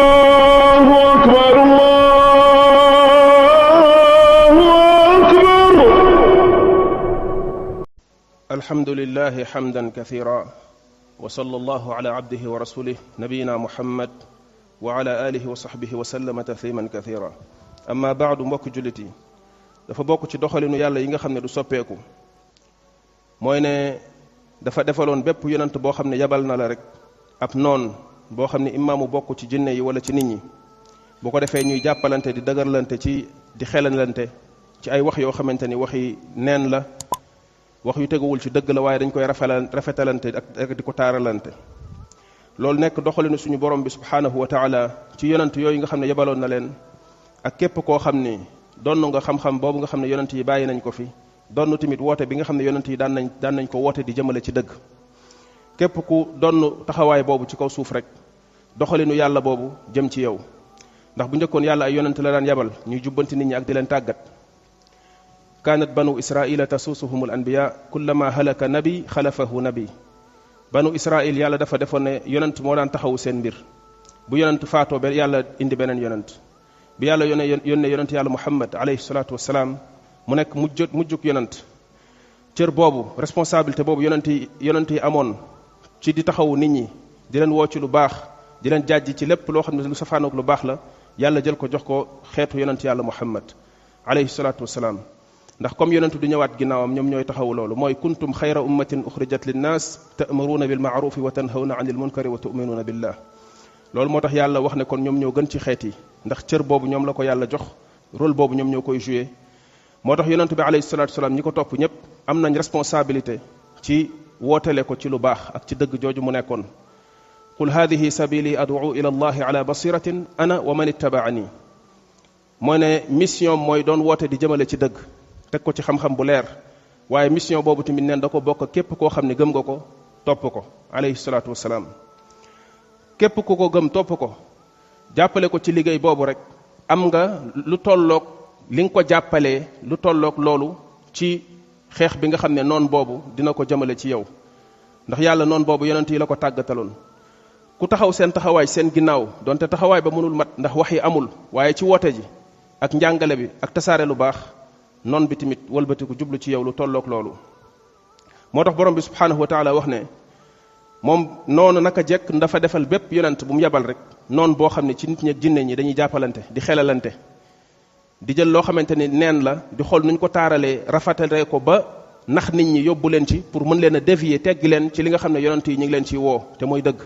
الله أكبر الله أكبر. الحمد لله حمدا كثيرا وصلى الله على عبده ورسوله نبينا محمد وعلى آله وصحبه وسلم تسليما كثيرا. أما بعد mbokk jullit yi dafa bokk ci doxalinu yàlla yi nga xam ne du soppeeku mooy ne dafa defaloon bépp yonent boo xam ne yabal na la rek ab noon boo xam ne imaamu bokk ci jinne yi wala ci nit ñi bu ko defee ñuy jàppalante di dëgërlante ci di xelalante ci ay wax yoo xamante ni waxi neen la wax yu teguwul ci dëgg la waaye dañ koy rafetalante ak di ko taaralante. loolu nekk doxalinu suñu borom bi subhaanahu wa taala ci yonent yooyu nga xam ne yabaloon na leen ak képp koo xam ni donn nga xam-xam boobu nga xam ne yonent yi bàyyi nañ ko fi donn tamit woote bi nga xam ne yonent yi daan nañ ko woote di jëmale ci dëgg. képp ku donn taxawaay boobu ci kaw suuf rek doxalinu yàlla boobu jëm ci yow ndax bu njëkkoon yàlla ay yonent la daan yabal ñuy jubbanti nit ñi ak di leen tàggat. kaanat banu israila tasuusuhum al anbiya kullama halaka nabi xalafahu nabi. banu israil yàlla dafa defoon ne yonent moo daan taxawu seen mbir bu yonent faatoo ba yàlla indi beneen yonent bi yàlla yónnee yonent yàlla muhammad alayhi salaatu wasalaam mu nekk mujjuk yonent. cër boobu responsabilité boobu yonent yi amoon ci di taxawu nit ñi di leen woo ci lu baax di leen jàjji ci lépp loo xam ne lu safaanoog lu baax la yàlla jël ko jox ko xeetu yonent yàlla muhammad alayhi salaatu wasalaam. ndax comme yonentu du ñëwaat ginnaawam ñoom ñooy taxawu loolu mooy kuntum xayra ummatin uxrijat linnaas ta'muruuna bil ma'rufi wa tanhawna anil munkari wa tu'minuuna billah. loolu moo tax yàlla wax ne kon ñoom ñoo gën ci xeet yi ndax cër boobu ñoom la ko yàlla jox rôle boobu ñoom ñoo koy joué. moo tax yonentu bi alayhi salaatu wasalaam ñi ko topp ñëpp am nañ responsabilité ci wootele ko ci lu baax ak ci dëgg jooju mu nekkoon. qul haadihi sabili ad'u ila allahi ala basiratin ana wa man ittabaani. mooy ne mission mooy doon woote di jëmale ci dëgg teg ko ci xam-xam bu leer waaye mission boobu tamit neen da ko bokk képp koo xam ne gëm nga ko topp ko alayhi salaatu wasalaam. képp ku ko gëm topp ko jàppale ko ci liggéey boobu rek am nga lu tolloog li nga ko jàppalee lu tolloog loolu ci xeex bi nga xam ne noon boobu dina ko jëmale ci yow. ndax yàlla noon boobu yonent yi la ko tàggataloon ku taxaw seen taxawaay seen ginnaaw donte taxawaay ba mënul mat ndax wax yi amul waaye ci woote ji ak njàngale bi ak tasaare lu baax noon bi tamit wëlbatiku jublu ci yow lu tolloog loolu. moo tax borom bi subhaanahu wa taala wax ne moom noonu naka jekk dafa defal bépp yonent bu mu yebal rek noonu boo xam ne ci nit ñi ak jinne ñi dañuy jàppalante di xelalante di jël loo xamante ni neen la di xool nuñ ko taaralee rafetale ko ba nax nit ñi yóbbu leen ci pour mën leen a dévier teggi leen ci li nga xam ne yonent yi ñu ngi leen ciy woo te mooy dëgg.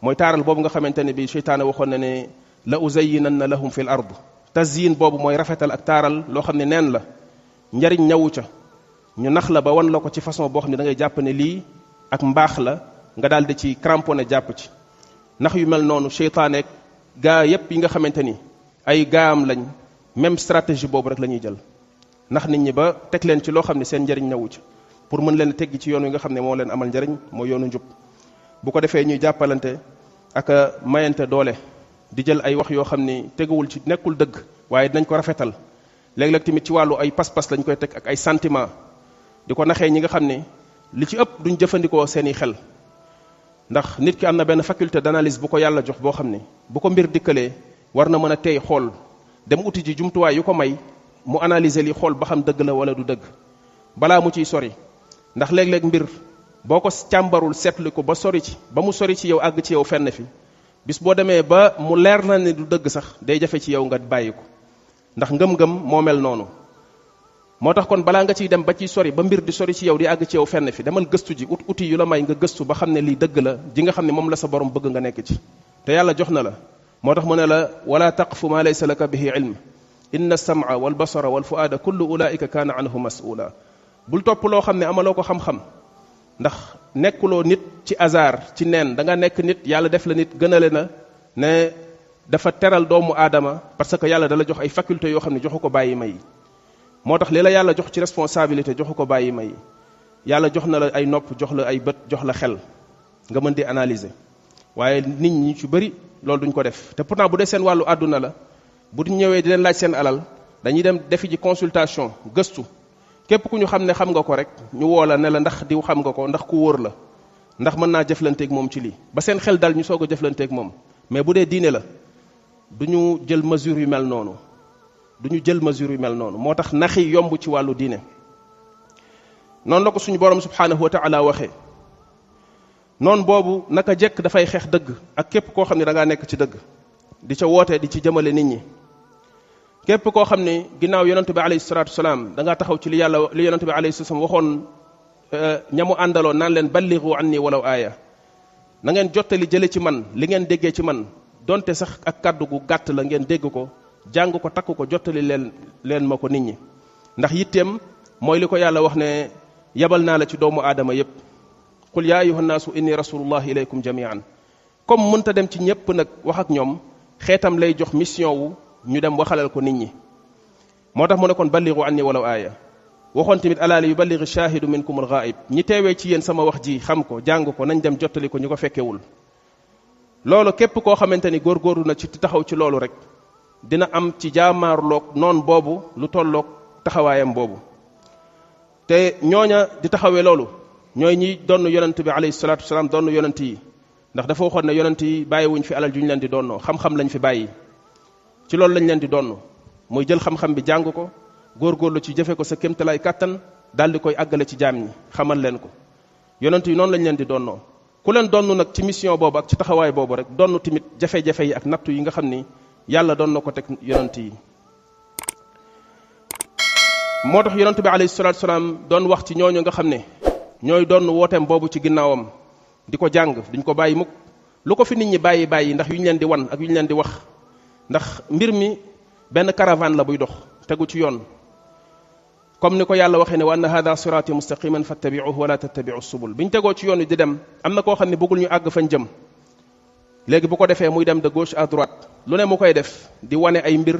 mooy taaral boobu nga xamante ne bi seytaane waxoon na ne la uzayyinanna lahum fil ard. tazyin boobu mooy rafetal ak taaral loo xam ne neen la njariñ ñawu ca ñu nax la ba wan la ko ci façon boo xam ne da ngay jàpp ne lii ak mbaax la nga daal di ci cramponné jàpp ci. nax yu mel noonu seytaaneek gaa yépp yi nga xamante ni ay gaam lañ même stratégie boobu rek la ñuy jël nax nit ñi ba teg leen ci loo xam ne seen njariñ ñawu ca pour mën leen teggi ci yoon wi nga xam ne moo leen amal njariñ mooy yoonu njub. bu ko defee ñuy jàppalante ak mayante doole di jël ay wax yoo xam ni teguwul ci nekkul dëgg waaye dinañ ko rafetal léeg-léeg tamit ci wàllu ay pas-pas lañ koy teg ak ay sentiment di ko naxee ñi nga xam ne li ci ëpp duñ jëfandikoo seeni xel. ndax nit ki am na benn faculté d'analyse bu ko yàlla jox boo xam ne bu ko mbir dikkalee war na mën a tey xool dem uti ji jumtuwaay yu ko may mu analyser li xool ba xam dëgg la wala du dëgg balaa mu ciy sori. ndax léeg-léeg mbir boo ko càmbarul seetlu ko ba sori ci ba mu sori ci yow àgg ci yow fenn fi bis boo demee ba mu leer na ne du dëgg sax day jafe ci yow nga bàyyi ko ndax ngëm-ngëm moo mel noonu. moo tax kon balaa nga ciy dem ba ciy sori ba mbir di sori ci yow di àgg ci yow fenn fi demal gëstu ji uti yu la may nga gëstu ba xam ne lii dëgg la ji nga xam ne moom la sa borom bëgg nga nekk ci te yàlla jox na la. moo tax mu ne la wala taqfu ma laysa laka bihi ilm inna as-sam'a wal basara wal fu'ada kullu ulaika kaana anhu mas'ula. bul topp loo xam ne amaloo ko xam-xam ndax nekkuloo nit ci hasard ci neen da nga nekk nit yàlla def la nit gënale na ne dafa teral doomu aadama parce que yàlla dala jox ay facultés yoo xam ne joxu ko bàyyi may. moo tax li la yàlla jox ci responsabilité joxu ko bàyyi may yàlla jox na la ay nopp jox la ay bët jox la xel nga mën di analyser waaye nit ñi ci bëri loolu duñ ko def te pourtant bu dee seen wàllu àdduna la bu ñëwee di leen laaj seen alal dañuy dem defi ji consultation gëstu képp ku ñu xam ne xam nga ko rek ñu woo la ne la ndax diw xam nga ko ndax ku wóor la ndax mën naa jëflanteeg moom ci lii ba seen xel dal ñu soog a jëflanteeg moom. mais bu dee diine la duñu jël mesure yu mel noonu moo tax naxi yomb ci wàllu diine. noonu la ko suñu borom subhanahu wa ta'ala waxee noonu boobu naka jekk dafay xeex dëgg ak képp koo xam ne da ngaa nekk ci dëgg di ca woote di ci jëmale nit ñi. képp koo xam ne ginnaaw yonent bi alayhi salaatu wasalaam da ngaa taxaw ci li yonent bi alayhi salaam waxoon ñamu àndaloon naan leen ballighu anni walaw aaya na ngeen jottali jële ci man li ngeen déggee ci man donte sax ak kàddu gu gàtt la ngeen dégg ko jàng ko takk ko jottali leen ma ko nit ñi. ndax yitteem mooy li ko yàlla wax ne yabal naa la ci doomu aadama yépp qul yaa ayyuhan naasu inni rasulullahi ilaykum jamian. comme mënta dem ci ñépp nag wax ak ñoom xeetam lay jox mission wu ñu dem waxalal ko nit ñi. moo tax mu ne kon ballighu anni walaw aaya. waxoon tamit alaa li yuballighi shaahidu minkumul ghaa'ib ñi teewee ci yéen sama wax ji xam ko jàng ko nañ dem jottali ko ñu ko fekkewul. loolu képp koo xamante ni góorgóorlu na ci taxaw ci loolu rek dina am ci jaamaarloog noon boobu lu tolloog taxawaayam boobu. te ñooña di taxawee loolu ñooy ñi donn yonent bi alayhi salaatu wasalaam donn yonent yi ndax dafa waxoon ne yonent yi bàyyiwuñ fi alal ju ñu leen di donnoo xam-xam lañ fi bàyyi. ci loolu lañ leen di donn mooy jël xam-xam bi jàng ko góorgóorlu ci jëfe ko sa kéemtalaay kàttan daal di koy àggale ci jaam ñi xamal leen ko. yonent yi noonu lañ leen di donnoo ku leen donn nag ci mission boobu ak ci taxawaay boobu rek donn tamit jafe-jafe yi ak nattu yi nga xam ni yàlla doon na ko teg yonent yi. moo tax yonent bi alayhi salaatu wasalaam doon wax ci ñooñu nga xam ne ñooy doon wooteem boobu ci ginnaawam di ko jàng duñ ko bàyyi mukk lu ko fi nit ñi bàyyi ndax yu ñu leen di wan ak yu ñu leen di wax. ndax mbir mi benn caravane la buy dox tegu ci yoon comme ni ko yàlla waxee ne wa anna hadha sirati mustaqiman fattabi'uhu wa la tattabi'u subul biñ tegoo ci yoon wi di dem am na koo xam ne bëggul ñu àgg fañ jëm léegi bu ko defee muy dem de gauche à droite lu ne mu koy def di wane ay mbir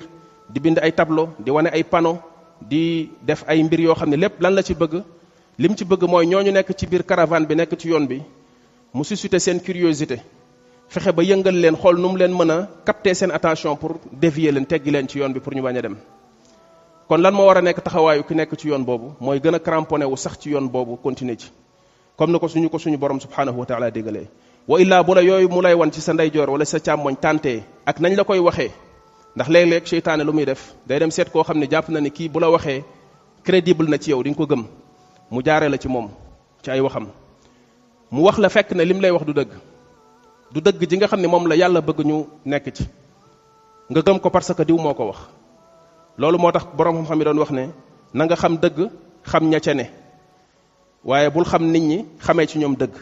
di bind ay tableau di wane ay panneau di def ay mbir yoo xam ne lépp lan la ci bëgg lim ci bëgg mooy ñooñu nekk ci biir caravane bi nekk ci yoon bi mu susciter seen curiosité fexe ba yëngal leen xool nu mu leen mën a capter seen attention pour dévier leen teggi leen ci yoon bi pour ñu bañ a dem. kon lan moo war a nekk taxawaayu ki nekk ci yoon boobu mooy gën a cramponné wu sax ci yoon boobu continuer ci comme ni ko suñu borom subhanahu wa taala déggalee. wa illaa bu la yooyu mu lay wan ci sa ndeyjoor wala sa càmmoñ tàntee ak nañ la koy waxee ndax léeg-léeg seytaane lu muy def day dem seet koo xam ne jàpp na ni kii bu la waxee crédible na ci yow di nga ko gëm mu jaaree la ci moom ci ay waxam mu wax la fekk ne lim lay wax du dëgg ji nga xam ne moom la yàlla bëgg ñu nekk ci nga gëm ko parce que diw moo ko wax. loolu moo tax borom xam-xam yi doon wax ne na nga xam dëgg xam ña ca ne waaye bul xam nit ñi xamee ci ñoom dëgg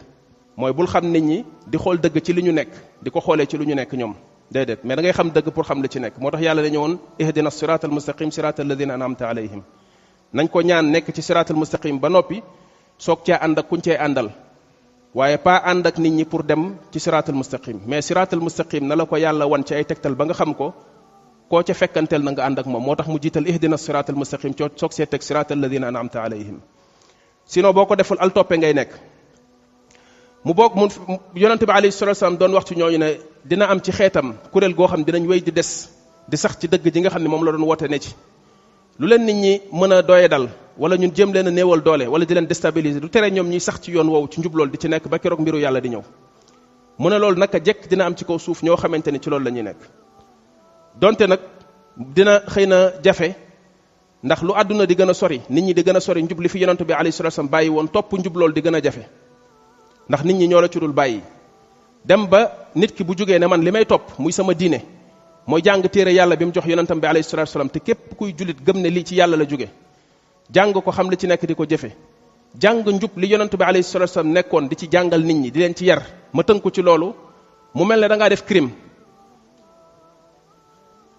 mooy bul xam nit ñi di xool dëgg ci li ñu nekk di ko xoolee ci lu ñu nekk ñoom déedéet mais da ngay xam dëgg pour xam li ci nekk. moo tax yàlla dañu woon ihdina siratal mustaqim siratal ladina an'amta alayhim nañ ko ñaan nekk ci siratal mustaqim ba noppi soog cee ànd ak kuñ cee àndal waaye pas ànd ak nit ñi pour dem ci siratal mustaqim mais siratal mustaqim na la ko yàlla wan ci ay tegtal ba nga xam ko koo ca fekkanteel na nga ànd ak moom moo tax mu jiital ihdina siratal mustaqim coo soog see teg siratal ladina an'amta alayhim sinon boo ko deful al toppe ngay nekk. mu bokk mu yonente bi alayhi salatu wasallam doon wax ci ñooñu ne dina am ci xeetam kuréel goo xam dinañ wéy di des di sax ci dëgg ji nga xam ne moom la doon woote ne ci lu leen nit ñi mën a doye dal wala ñun jéem leen a néewal doole wala di leen déstabiliser du tere ñoom ñuy sax ci yoon woowu ci njub lool di ci nekk ba keroog mbiru yàlla di ñëw. mu ne loolu naka jekk dina am ci kaw suuf ñoo xamante ni ci loolu la ñuy nekk donte nag dina xëy na jafe ndax lu àdduna di gën a sori nit ñi di gën a sori njub li fi yonente bi alayhi salatu wasallam bàyyi woon topp njub loolu di gën a jafe ndax nit ñi ñoo la ci dul bàyyi dem ba nit ki bu jógee ne man li may topp muy sama diine mooy jàng téere yàlla bi mu jox yonentam bi alayhi salatu wasallam te képp kuy jullit gëm ne lii ci yàlla la jóge jàng ko xam li ci nekk di ko jëfe jàng njub li yonent bi alayhi salatu wasallam nekkoon di ci jàngal nit ñi di leen ci yar ma tënku ci loolu mu mel ne da ngaa def crime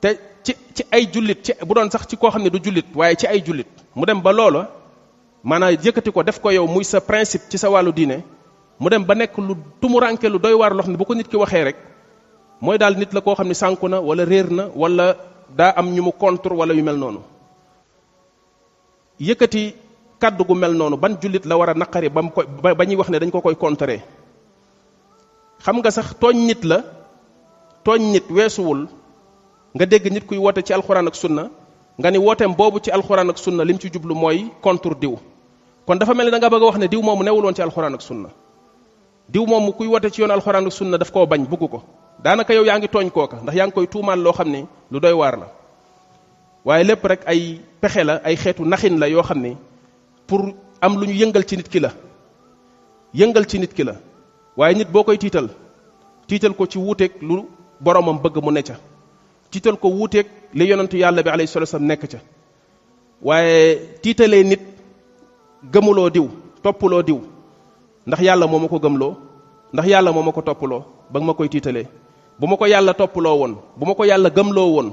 te ci ay jullit ci bu doon sax ci koo xam ne du jullit waaye ci ay jullit mu dem ba loola maanaam yëkkati ko def ko yow muy sa principe ci sa wàllu diine mu dem ba nekk lu tumuranke lu doy waar loo xam ne bu ko nit ki waxee rek mooy daal nit la koo xam ne sànku na wala réer na wala daa am ñu mu contre wala yu mel noonu. yëkkati kaddu gu mel noonu ban jullit la war a naqari ba mu koy ba ñuy wax ne dañ ko koy contrer xam nga sax tooñ nit weesuwul nga dégg nit kuy woote ci alxuraan ak sunna nga ni wooteem boobu ci alxuraan ak sunna lim ci jublu mooy contre diw kon dafa mel ni da nga bëgg a wax ne diw moomu newul woon ci alxuraan ak sunna diw moom kuy wote ci yoon alxuraan ak sunna daf koo bañ bugg ko daanaka yow yaa ngi tooñ kooka ndax yaa ngi koy tuumaal loo xam ni lu doy waar la waaye lépp rek ay pexe la ay xeetu naxin la yoo xam ni pour am lu ñu yëngal ci nit ki la waaye nit boo koy tiital ko ci wuuteeg lu boromam bëgg mu ne ca tiital ko wuuteeg li yonentu yàlla bi alayhi salatu wasallam nekk ca waaye tiitalee nit gëmuloo diw toppuloo diw ndax yàlla moo ma ko gëmloo ndax yàlla moo ma ko toppaloo ba nga ma koy tiitalee bu ma ko yàlla toppaloo woon bu ma ko yàlla gëmloo woon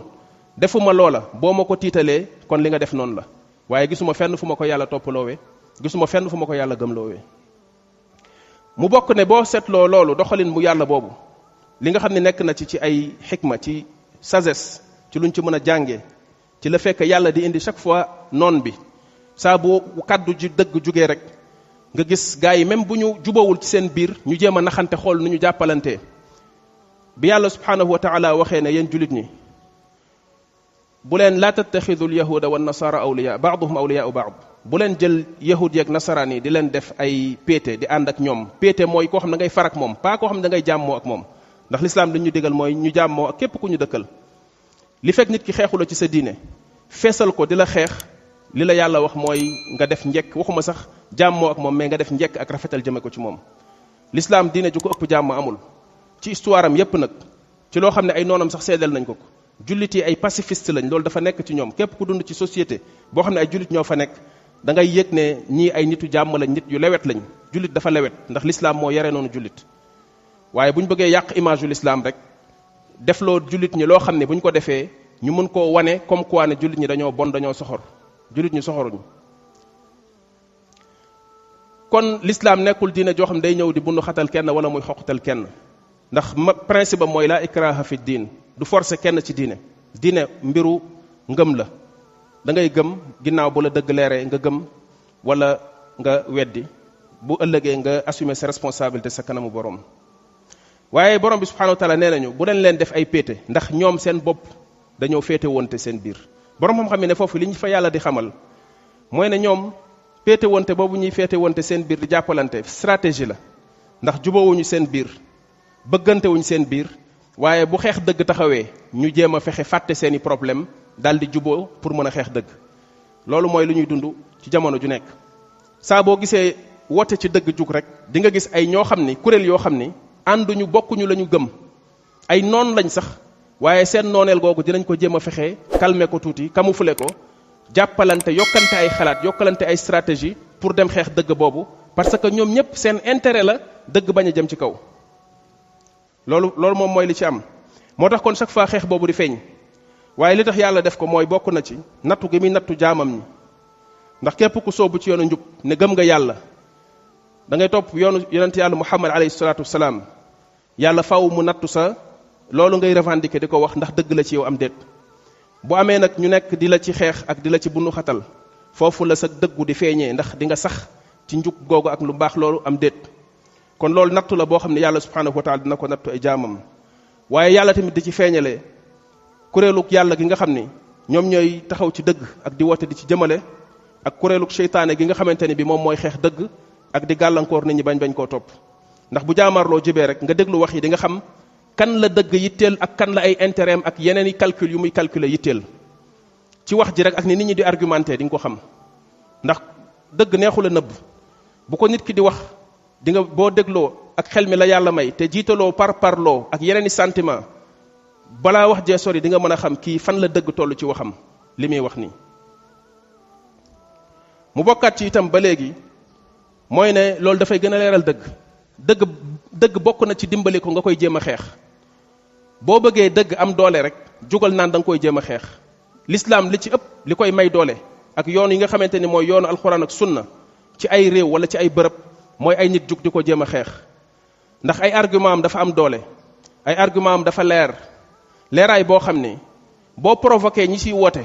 defuma loola boo ma ko tiitalee kon li nga def noonu la waaye gisuma fenn fu ma ko yàlla toppaloowee gisuma fenn fu ma ko yàlla gëmloowee mu bokk ne boo seetloo loolu doxalin mu yàlla boobu li nga xam ne nekk na ci ay xikma ci sagesse ci luñ ci mën a jàngee ci la fekk yàlla di indi chaque fois noon bi saa bu kaddu ji dëgg jugee rek nga gis gaa yi même bu ñu jubawul ci seen biir ñu jéem a naxante xool nu ñu jàppalantee bi yàlla subhanahu wa taala waxee ne yéen julit ñi bu leen laa tattaxidul yahuda wa nasara awliya baaduhum awliyaau baad bu leen jël yahud yeeg nasaraan yi di leen def ay péete di ànd ak ñoom péete mooy koo xam ne ngay far ak moom pas koo xam ne da ngay jàmmoo ak moom ndax lislaam li ñu digal mooy ñu jàmmoo ak képp ku ñu dëkkal li fekk nit ki xeexula ci sa diine feesal ko di la xeex li la yàlla wax mooy nga def njekk waxuma sax jàmmoo ak moom mais nga def njekk ak rafetal jëme ko ci moom lislaam diine ju ko ëpp jàmm amul ci histoire am yépp nag ci loo xam ne ay noonam sax seedal nañ ko jullit yi ay pacifiste lañ loolu dafa nekk ci ñoom képp ku dund ci société boo xam ne ay jullit ñoo fa nekk da ngay yëg ne ñii ay nitu jàmm lañ nit yu lewet lañ jullit dafa lewet ndax lislaam moo yare noonu jullit waaye bu ñu bëggee yàq image yu lislaam rek defloo jullit ñi loo xam ne bu ñu ko defee ñu mën koo wane comme quoi ne jullit ñi dañoo bon dañoo soxor jullit ñi soxoruñu kon lislaam nekkul diine joo xam ne day ñëw di bundu xatal kenn wala muy xoqatal kenn ndax principe ba mooy la ikraha fi diin du forcer kenn ci diine mbiru ngëm la da ngay gëm ginnaaw bu la dëgg leeree nga gëm wala nga weddi bu ëllëgee nga assumer sa responsabilité sa kanamu borom waaye borom bi subhanahu wa ta'ala nee nañu bu leen def ay péete ndax ñoom seen bopp dañoo féete wonte seen biir borom xam-xam ne foofu li ñu fa yàlla di xamal mooy ne ñoom féete wonte boobu ñuy féete wonte seen biir di jàppalante stratégie la ndax jubawuñu seen biir bëggante wuñ seen biir waaye bu xeex dëgg taxawee ñu jéem a fexe fàtte seeni problème daal di juboo pour mën a xeex dëgg loolu mooy lu ñuy dund ci jamono ju nekk saa boo gisee woote ci dëgg jug rek di nga gis ay ñoo xam ni kuréel yoo xam ni ànduñu bokkuñu la ñu gëm ay noon lañ sax waaye seen nooneel googu dinañ ko jéem a fexe calmer ko tuuti camoufler ko jàppalante yokkante ay xalaat yokkalante ay stratégie pour dem xeex dëgg boobu parce que ñoom ñëpp seen intérêt la dëgg bañ a jëm ci kaw loolu moom mooy li ci am moo tax kon chaque fois xeex boobu di feeñ waaye li tax yàlla def ko mooy bokk na ci nattu gi muy nattu jaamam ñi ndax képp ku soobu ci yoonu njub ne gëm nga yàlla da ngay topp yoonu yonent yàlla Muhammad alayhi salaatu wasalaam yàlla faw mu nattu sa loolu ngay revendiquer di ko wax ndax dëgg la ci yow am déet bu amee nag ñu nekk di la ci xeex ak di la ci bundu xatal foofu la sa dëggu di feeñee ndax di nga sax ci njub googu ak lu baax loolu am déet kon loolu nattu la boo xam ne yàlla subhanahu wa ta'ala dina ko nattu ay jaamam waaye yàlla tamit di ci feeñalee kuréeluk yàlla gi nga xam ni ñoom ñooy taxaw ci dëgg ak di woote di ci jëmale ak kuréeluk seytaane gi nga xamante ni bi moom mooy xeex dëgg ak di gàllankoor nit ñi bañ koo topp ndax bu jaamarloo jibee rek nga déglu wax yi di nga xam kan la dëgg yitteel ak kan la ay intérêt ak yeneen i calcul yu muy calculer yitteel ci wax ji rek ak ni nit ñi di argumenter di nga ko xam ndax dëgg neexul a nëbb bu ko nit ki di wax di nga boo dégloo ak xel mi la yàlla may te jiitaloo parloo ak yeneen i sentiment balaa wax jee sori di nga mën a xam kii fan la dëgg toll ci waxam li muy wax nii mu bokkaat ci itam ba léegi mooy ne loolu dafay gën a leeral dëgg bokk na ci dimbali ko nga koy jéem a xeex boo bëggee dëgg am doole rek jugal naan da nga koy jéem a xeex l'islam li ci ëpp li koy may doole ak yoon yi nga xamante ni mooy yoonu alxuraan ak sunna ci ay réew wala ci ay bërëb mooy ay nit jug di ko jéem a xeex ndax ay argument am dafa am doole ay argument am dafa leeraay boo xam ne boo provoqué ñi ciy woote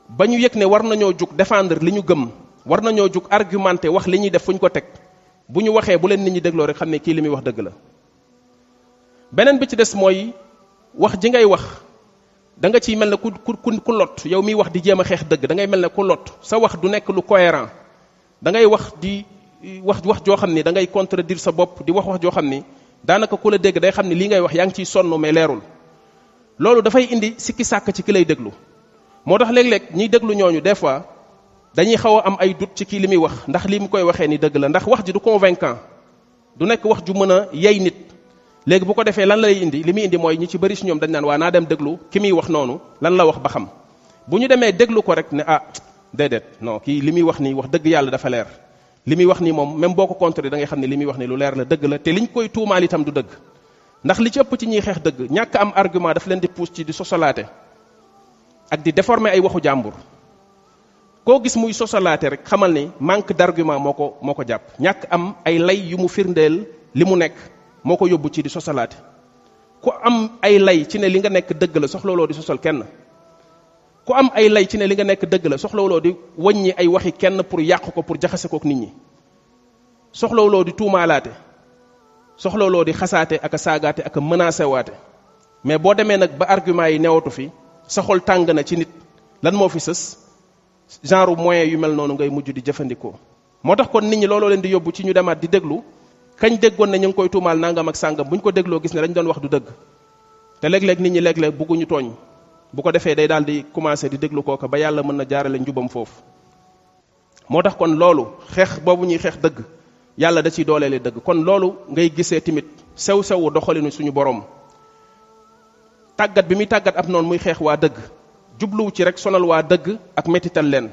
ba ñu yëg ne war nañoo jug défendre li ñu gëm war nañoo jug argumenté wax li ñuy def fu ñu ko teg bu ñu waxee bu leen nit ñi dégloo rek xam ne kii li muy wax dëgg la beneen bi ci des mooy wax ji ngay wax da nga ciy mel ne ku lot yow miy wax di jéem a xeex dëgg da ngay mel ne ku lot sa wax du nekk lu cohérent da ngay wax di wax joo xam ni da ngay contredire sa bopp di wax joo xam ni daanaka ku la dégg day xam ni lii ngay wax yaa ngi ciy sonn mais leerul loolu dafay indi sikki sàkk ci ki lay déglu moo tax léeg-léeg ñiy déglu ñooñu des fois dañuy xaw a am ay doute ci kii li muy wax ndax li mu koy waxee ni dëgg la ndax wax ji du convaincant du nekk wax ju mën a yey nit léegi bu ko defee lan lay indi li muy indi mooy ñi ci bëri si ñoom dañ naan waa naa dem déglu ki muy wax noonu lan la wax ba xam bu ñu demee déglu ko rek ne ah déedéet non kii li muy wax nii wax dëgg yàlla dafa leer li muy wax nii moom même boo ko contré da ngay xam ne li muy wax nii lu leer la dëgg la te liñ koy tuumaal itam du dëgg ndax li ci ëpp ci ñuy xeex dëgg ñàkk am argument daf leen di pousse ci di sosalaate ak di déformer ay waxu jàmbur koo gis muy sosalaate rek xamal ni manque d'argument moo ko jàpp ñàkk am ay lay yu mu firndeel li mu nekk moo ko yóbbu ci di sosalaate ku am ay lay ci ne li nga nekk dëgg la soxlawuloo di sosal kenn ku am ay lay ci ne li nga nekk dëgg la soxlawuloo di wàññi ay waxi kenn pour yàq ko pour jaxase kook nit ñi soxlawuloo di tuumaalaate soxlawuloo di xasaate ak a saagaate ak a menacé waate mais boo demee nag ba argument yi newatu fi sa xol tàng na ci nit lan moo fi sës genre moyen yu mel noonu ngay mujj di jëfandikoo moo tax kon nit ñi looloo leen di yóbbu ci ñu demaat di déglu kañ déggoon ne ñu ngi koy tuumaal nangam ak sàngam bu ñu ko dégloo gis ne dañ doon wax du dëgg te léeg-léeg nit ñi léeg-léeg bëgguñu tooñ bu ko defee day daal di commencer di déglu kooka ba yàlla mën na jaarale njubam foofu moo tax kon loolu xeex boobu ñuy xeex dëgg yàlla da ciy dooleele dëgg kon loolu ngay gisee tamit sew-sewu doxalinu suñu borom tàggat bi muy tàggat ab noonu muy xeex waa dëgg jubluwu ci rek sonal waa dëgg ak mettital leen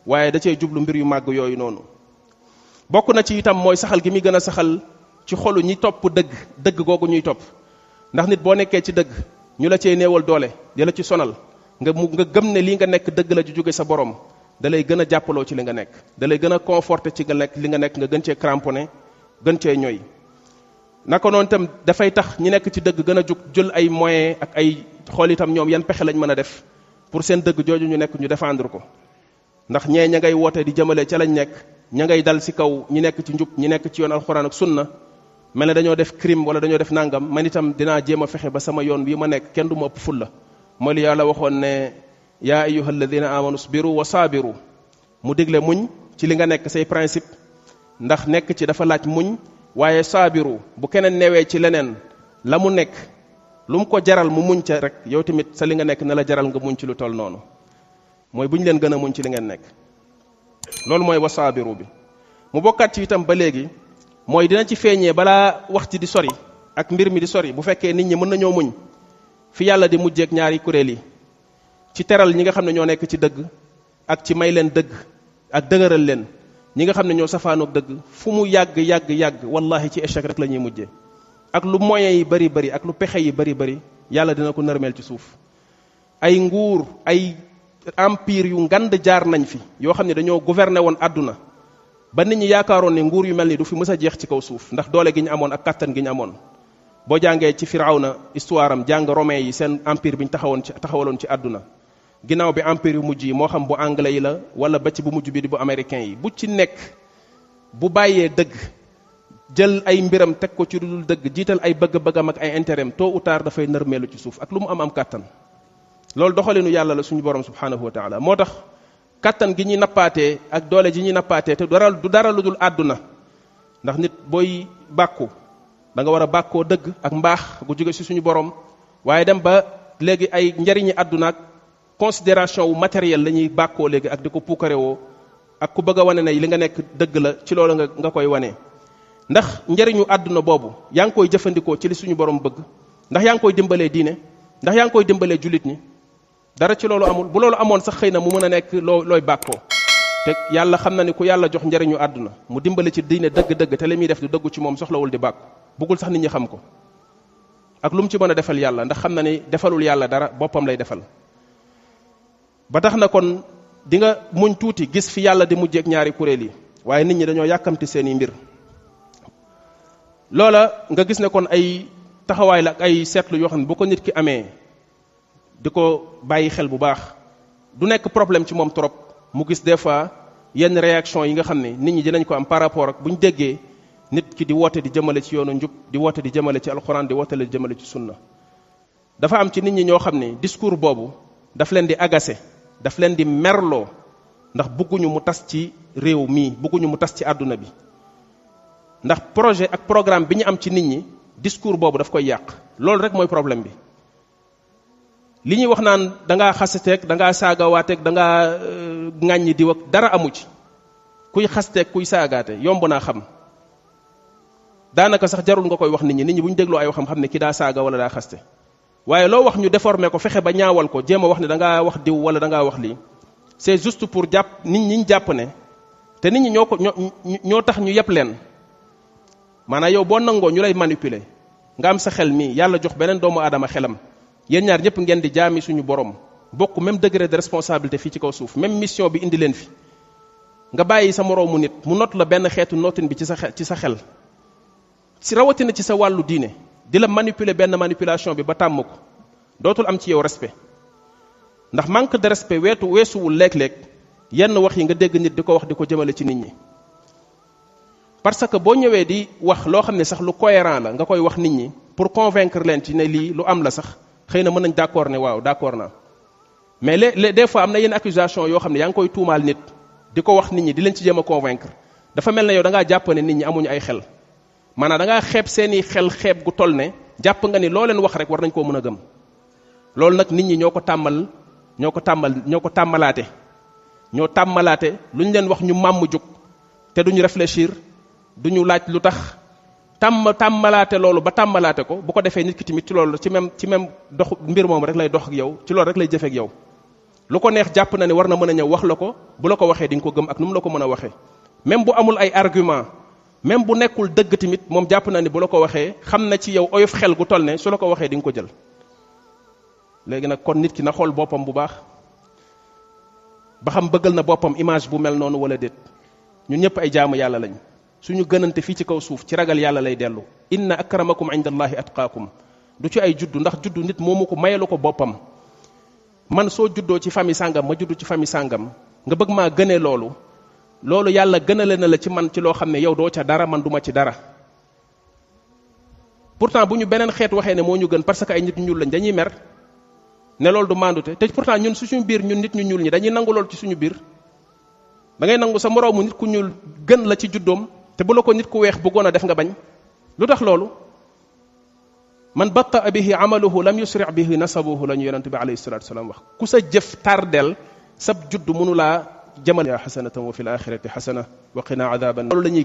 waaye da cee jublu mbir yu màgg yooyu noonu bokk na ci itam mooy saxal gi muy gën a saxal ci xolu ñi topp dëgg googu ñuy topp ndax nit boo nekkee ci dëgg ñu la cee néewal doole di la ci sonal nga gëm ne lii nga nekk dëgg la ju jóge sa borom da lay gën a jàppaloo ci li nga nekk da lay gën a conforté ci li nga nekk nga gën cee cramponné gën cee ñoy naka noonu itam dafay tax ñi nekk ci dëgg gën a jug jël ay moyens ak ay xool itam ñoom yan pexe lañ mën a def pour seen dëgg jooju ñu nekk ñu défendre ko ndax ñee ña ngay woote di jëmale ca lañ nekk ña ngay dal ci kaw ñi nekk ci njub ñi nekk ci yoon alxuraan ak sunna mel ne dañoo def crime wala dañoo def nangam man itam dinaa jéem a fexe ba sama yoon wi ma nekk kenn du ma ëpp fulla mooy li yàlla waxoon ne yaa ayyuha alladina amanu sbiru wa saabiru mu digle muñ ci li nga nekk say principe ndax nekk ci dafa laaj muñ waaye saabiru bu keneen newee ci leneen la mu nekk lu mu ko jaral mu muñ ca rek yow tamit sa li nga nekk na la jaral nga muñ ci lu toll noonu mooy bu ñu leen gën a muñ ci li ngeen nekk loolu mooy wa saabiru bi mu bokkaat ci itam ba léegi mooy dina ci feeñee balaa wax ci di sori ak mbir mi di sori bu fekkee nit ñi mën nañoo muñ fi yàlla di mujjeek ñaari kuréel yi ci teral ñi nga xam ne ñoo nekk ci dëgg ak ci may leen dëgg ak dëgëral leen ñi nga xam ne ñoo safaanoog dëgg fu mu yàgg wallahi ci échec rek la ñuy mujjee ak lu moyens yi bari bari ak lu pexe yi bari yàlla dina ko nërmeel ci suuf ay nguur ay empire yu ngand jaar nañ fi yoo xam ne dañoo gouverner woon àdduna ba nit ñi yaakaaroon ne nguur yu mel ni du fi mës a jeex ci kaw suuf ndax doole gi ñu amoon ak kattan gi ñu amoon boo jàngee ci Firawna histoire am jàng romain yi seen empire bi ñu taxawaloon ci àdduna ginnaaw bi empire yu mujj yi moo xam bu anglais yi la wala ba ci bu mujj bi di bu américain yi bu ci nekk bu bàyyee dëgg jël ay mbiram teg ko ci dul dëgg jiital ay bëgg-bëggam ak ay intérêt tôt ou tard dafay nërmeelu ci suuf ak lu mu am kattan loolu doxalinu yàlla la suñu borom subhanahu wa taala moo tax kattan gi ñuy nappaatee ak doole ji ñuy nappaatee te du dara lu dul àdduna ndax nit booy bàkku da nga war a bàkkoo dëgg ak mbaax gu jóge ci suñu borom waaye dem ba léegi ay njariñi àdduna ak considération wu matériel la ñuy bàkkoo léegi ak di ko puukarewoo ak ku bëgg a wane ne li nga nekk dëgg la ci loolu nga koy wane ndax njariñu àdduna boobu yaa ngi koy jëfandikoo ci li suñu borom bëgg ndax yaa ngi koy dimbalee diine ndax yaa ngi koy dimbalee jullit ñi dara ci loolu amul bu loolu amoon sax xëy na mu mën a nekk looy bàkkoo te yàlla xam na ni ku yàlla jox njariñu àdduna mu dimbale ci diine dëgg-dëgg te li muy def du dëggu ci moom soxlawul di bàkku bëggul sax nit ñi xam ko ak lu mu ci mën a defal yàlla ndax xam na ni defalul yàlla dara boppam lay defal ba tax na kon di nga muñ tuuti gis fi yàlla di mujjeek ñaari kuréel yi waaye nit ñi dañoo yàkkamti seeni mbir loola nga gis ne kon ay taxawaay la ak ay seetlu yoo xam ne bu ko nit ki amee di ko bàyyi xel bu baax du nekk problème ci moom trop mu gis des fois yenn réaction yi nga xam ne nit ñi dinañ ko am par rapport ak bu ñu déggee nit ki di woote di jëmale ci yoonu njub di woote di jëmale ci alxuraan di woote di jëmale ci sunna dafa am ci nit ñi ñoo xam ne discours boobu daf leen di agacé daf leen di merloo ndax bëgguñu mu tas ci réew mii bëgguñu mu tas ci àdduna bi ndax projet ak programme bi ñu am ci nit ñi discours boobu daf koy yàq loolu rek mooy problème bi. li ñuy wax naan da ngaa xasateeg da ngaa saagawaateeg da ngaa ŋàññi diw ak dara amu ci kuy xasteeg kuy saagaate yomb naa xam daanaka sax jarul nga koy wax nit ñi bu ñu dégloo ay waxam xam ne ki daa saaga wala daa xaste waaye loo wax ñu déformer ko fexe ba ñaawal ko jéem a wax ne da ngaa wax diw wala da ngaa wax lii c'est juste pour jàpp nit ñi ñu jàpp ne te nit ñi ñoo tax ñu yëpp leen maanaam yow boo nangoo ñu lay manipuler nga am sa xel mi yàlla jox beneen doomu aadama xelam yéen ñaar ñëpp ngeen di jaami suñu borom bokk même degré de responsabilité fii ci kaw suuf même mission bi indi leen fi nga bàyyi sa moroomu nit mu not la benn xeetu notin bi ci sa xel si rawatina ci sa wàllu diine di la manipuler benn manipulation bi ba tàmm ko dootul am ci yow respect ndax manque de respect weesuwul léeg-léeg yenn wax yi nga dégg nit di ko wax di ko jëmale ci nit ñi parce que boo ñëwee di wax loo xam ne sax lu cohérent la nga koy wax nit ñi pour convaincre leen ci ne lii lu am la sax xëy na mën nañ d'accord ne waaw d'accord naa mais des fois am na yenn accusation yoo xam ne yaa ngi koy tuumaal nit di ko wax nit ñi di leen ci jéem a convaincre dafa mel ne yow da ngaa jàpp ne nit ñi amuñu ay xel maanaam da ngaa xeeb seeni xel xeeb gu toll ne jàpp nga ni loo leen wax rek war nañ koo mën a gëm loolu nag nit ñi ñoo ko tàmmalaate lu ñu leen wax ñu màmm jóg te duñu réfléchir duñu laaj lu tax tàmmalaate loolu ba tàmmalaate ko bu ko defee nit ki tamit ci loolu ci même dox mbir moom rek lay dox ak yow ci loolu rek lay jëfe ak yow lu ko neex jàpp na ne war na mën a ñëw wax la ko bu la ko waxee di nga ko gëm ak nu mu la ko mën a waxee même bu amul ay argument même bu nekkul dëgg tamit moom jàpp na ni bu la ko waxee xam na ci yow oyof xel gu toll ne su la ko waxee di nga ko jël léegi nag kon nit ki na xool boppam bu baax ba xam bëggal na boppam image bu mel noonu wala déet ñun ñëpp ay jaamu yàlla lañ suñu gënante fii ci kaw suuf ci ragal yàlla lay dellu inna akramakum indallahi atqaakum du ci ay juddu ndax juddu nit moomu ko mayalu ko boppam man soo juddoo ci famille sàngam ma juddu ci famille sàngam nga bëgg maa gënee loolu yàlla gënale na la ci man ci loo xam ne yow doo ca dara man duma ci dara pourtant bu ñu beneen xeet waxee ne moo ñu gën parce que ay nit ñu ñuul lañ dañuy mer ne loolu du mandute te pourtant ñun suñu biir ñun nit ñu ñuul ñi dañuy nangu loolu ci suñu biir da ngay nangu sa moroomu nit ku ñuul gën la ci juddoom te bu la ko nit ku weex bëggoon a def nga bañ lu tax loolu man batta bihi amaluhu lam yusri bihi nasabuhu la ñu yonent bi alayhi salatu wasalam wax ku sa jëf tardel sab judd mënu laa jëmal ya xasanatan wa fil axirati xasana wa qina adaban loolu la ñuy